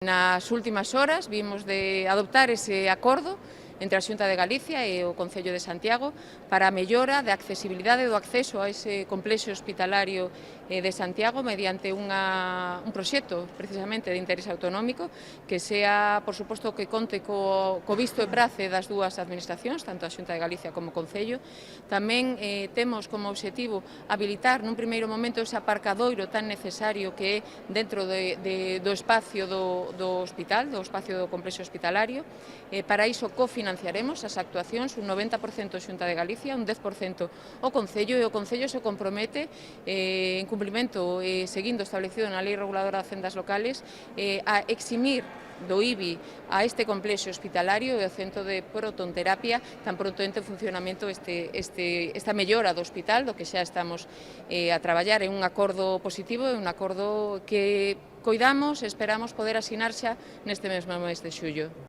Nas últimas horas vimos de adoptar ese acordo entre a Xunta de Galicia e o Concello de Santiago para a mellora da accesibilidade do acceso a ese complexo hospitalario de Santiago mediante un proxecto precisamente de interés autonómico que sea, por suposto, que conte co visto e prace das dúas administracións, tanto a Xunta de Galicia como o Concello. Tamén temos como obxectivo habilitar nun primeiro momento ese aparcadoiro tan necesario que é dentro do espacio do hospital, do espacio do complexo hospitalario. Para iso cofinanciaremos as actuacións, un 90% Xunta de Galicia, un 10% o Concello, e o Concello se compromete en cumprimento seguindo establecido na Lei Reguladora de Hacendas Locales a eximir do IBI a este complexo hospitalario e o centro de protonterapia tan pronto entre en funcionamento esta mellora do hospital, do que xa estamos a traballar. É un acordo positivo, é un acordo que coidamos e esperamos poder asinar xa neste mesmo mes de xullo.